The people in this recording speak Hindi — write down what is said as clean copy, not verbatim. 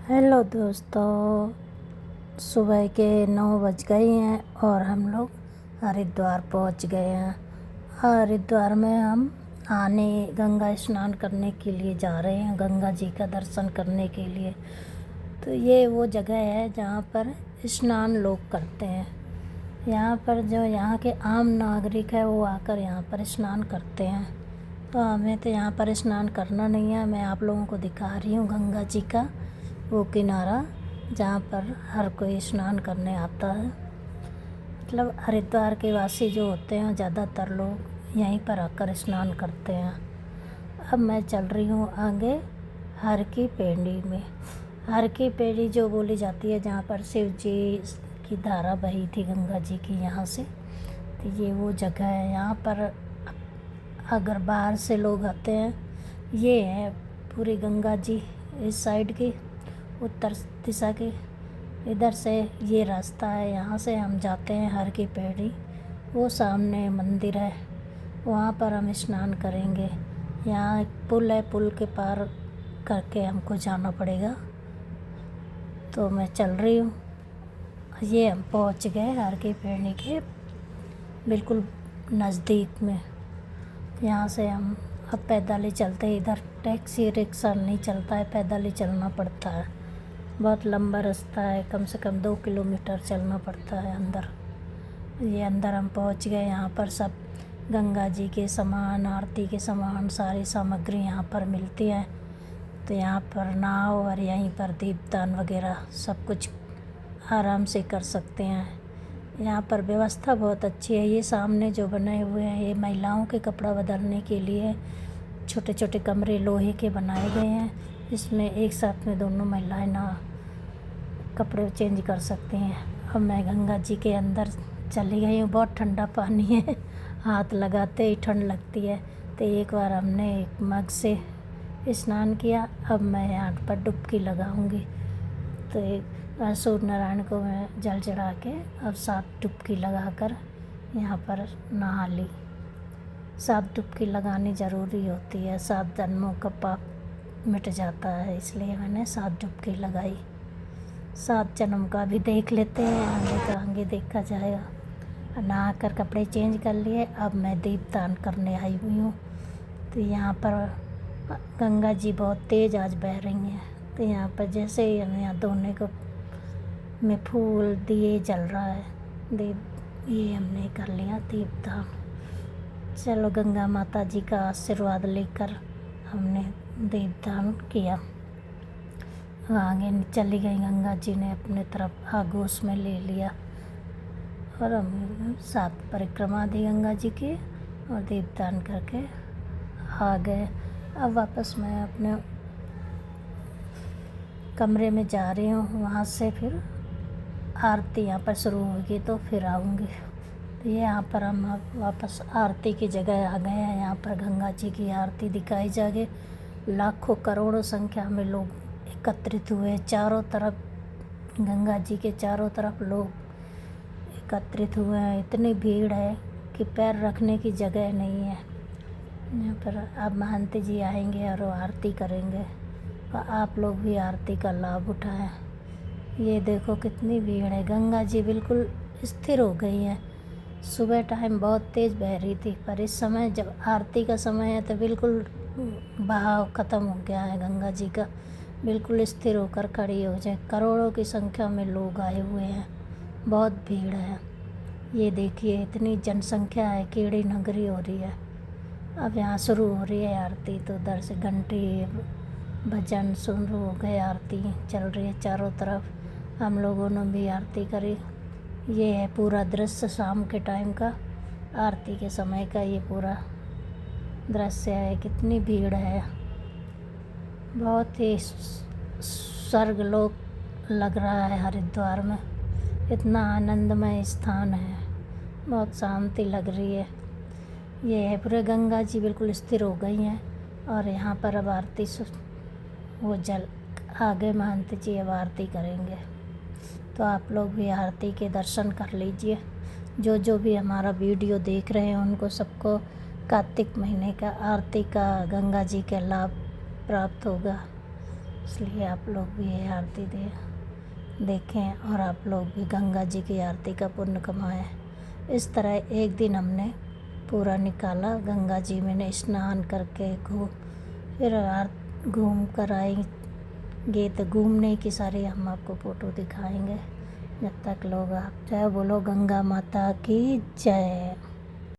हेलो दोस्तों, सुबह के 9 बज गए हैं और हम लोग हरिद्वार पहुंच गए हैं। हरिद्वार में हम गंगा स्नान करने के लिए जा रहे हैं, गंगा जी का दर्शन करने के लिए। तो ये वो जगह है जहाँ पर स्नान लोग करते हैं। यहाँ पर जो यहाँ के आम नागरिक है वो आकर यहाँ पर स्नान करते हैं। तो हमें तो यहाँ पर स्नान करना नहीं है। मैं आप लोगों को दिखा रही हूँ गंगा जी का वो किनारा जहाँ पर हर कोई स्नान करने आता है। मतलब हरिद्वार के वासी जो होते हैं ज़्यादातर लोग यहीं पर आकर स्नान करते हैं। अब मैं चल रही हूँ आगे हर की पेड़ी में। हर की पेड़ी जो बोली जाती है जहाँ पर शिव जी की धारा बही थी गंगा जी की, यहाँ से। तो ये वो जगह है। यहाँ पर अगर बाहर से लोग आते हैं, ये है पूरी गंगा जी इस साइड की, उत्तर दिशा की। इधर से ये रास्ता है, यहाँ से हम जाते हैं हर की पेड़ी। वो सामने मंदिर है, वहाँ पर हम स्नान करेंगे। यहाँ एक पुल है, पुल के पार करके हमको जाना पड़ेगा। तो मैं चल रही हूँ। ये हम पहुँच गए हर की पेड़ी के बिल्कुल नज़दीक में। यहाँ से हम अब पैदल ही चलते हैं। इधर टैक्सी रिक्शा नहीं चलता है, पैदल ही चलना पड़ता है। बहुत लंबा रास्ता है, कम से कम 2 किलोमीटर चलना पड़ता है अंदर। ये अंदर हम पहुंच गए। यहाँ पर सब गंगा जी के सामान, आरती के सामान, सारी सामग्री यहाँ पर मिलती है। तो यहाँ पर नाव और यहीं पर दीपदान वगैरह सब कुछ आराम से कर सकते हैं। यहाँ पर व्यवस्था बहुत अच्छी है। ये सामने जो बने हुए हैं ये महिलाओं के कपड़ा बदलने के लिए छोटे छोटे कमरे लोहे के बनाए गए हैं, जिसमें एक साथ में दोनों महिलाएं ना कपड़े चेंज कर सकती हैं। अब मैं गंगा जी के अंदर चली गई हूँ। बहुत ठंडा पानी है, हाथ लगाते ही ठंड लगती है। तो एक बार हमने एक मग से स्नान किया। अब मैं यहाँ पर डुबकी लगाऊंगी। तो एक सूर्य नारायण को मैं जल चढ़ा के अब 7 डुबकी लगाकर यहाँ पर नहा ली। 7 डुबकी लगानी ज़रूरी होती है, 7 जन्मों का पाप मिट जाता है, इसलिए मैंने 7 डुबकी लगाई। 7 जन्म का भी देख लेते हैं, आगे का आगे देखा जाएगा। नहा कर कपड़े चेंज कर लिए। अब मैं दीपदान करने आई हुई हूँ। तो यहाँ पर गंगा जी बहुत तेज़ आज बह रही हैं। तो यहाँ पर जैसे ही हमें यहाँ धोने को में फूल दिए जल रहा है, दीप ये हमने कर लिया दीपदान। चलो गंगा माता जी का आशीर्वाद लेकर हमने दीपदान किया। आगे चली गई गंगा जी ने अपने तरफ आगोश में ले लिया और हम 7 परिक्रमा दी गंगा जी की और दीपदान करके आ गए। अब वापस मैं अपने कमरे में जा रही हूँ। वहाँ से फिर आरती यहाँ पर शुरू होगी तो फिर आऊँगी। तो ये यहाँ पर हम वापस आरती की जगह आ गए हैं। यहाँ पर गंगा जी की आरती दिखाई जाएगी। लाखों करोड़ों संख्या में लोग एकत्रित हुए। चारों तरफ गंगा जी के चारों तरफ लोग एकत्रित हुए हैं। इतनी भीड़ है कि पैर रखने की जगह नहीं है। यहाँ पर अब महंत जी आएंगे और वो आरती करेंगे और आप लोग भी आरती का लाभ उठाएं। ये देखो कितनी भीड़ है। गंगा जी बिल्कुल स्थिर हो गई हैं। सुबह टाइम बहुत तेज़ बह रही थी, पर इस समय जब आरती का समय है तो बिल्कुल बहाव ख़त्म हो गया है। गंगा जी का बिल्कुल स्थिर होकर खड़ी हो जाए। करोड़ों की संख्या में लोग आए हुए हैं, बहुत भीड़ है। ये देखिए इतनी जनसंख्या है, कीड़ी नगरी हो रही है। अब यहाँ शुरू हो रही है आरती। तो उधर से घंटी भजन शुरू हो गए, आरती चल रही है चारों तरफ। हम लोगों ने भी आरती करी। ये है पूरा दृश्य शाम के टाइम का, आरती के समय का ये पूरा दृश्य है। कितनी भीड़ है, बहुत ही स्वर्गलोक लग रहा है हरिद्वार में। इतना आनंदमय स्थान है, बहुत शांति लग रही है। ये है पूरे गंगा जी बिल्कुल स्थिर हो गई हैं और यहाँ पर अब आरती वो जल आगे महंत जी अब आरती करेंगे। तो आप लोग भी आरती के दर्शन कर लीजिए। जो भी हमारा वीडियो देख रहे हैं उनको सबको कार्तिक महीने का आरती का गंगा जी का लाभ प्राप्त होगा। इसलिए आप लोग भी ये आरती देखें और आप लोग भी गंगा जी की आरती का पुण्य कमाएं। इस तरह एक दिन हमने पूरा निकाला, गंगा जी में स्नान करके फिर घूम कर आएंगे। तो घूमने की सारी हम आपको फ़ोटो दिखाएंगे। जब तक लोग आप जय बोलो गंगा माता की जय।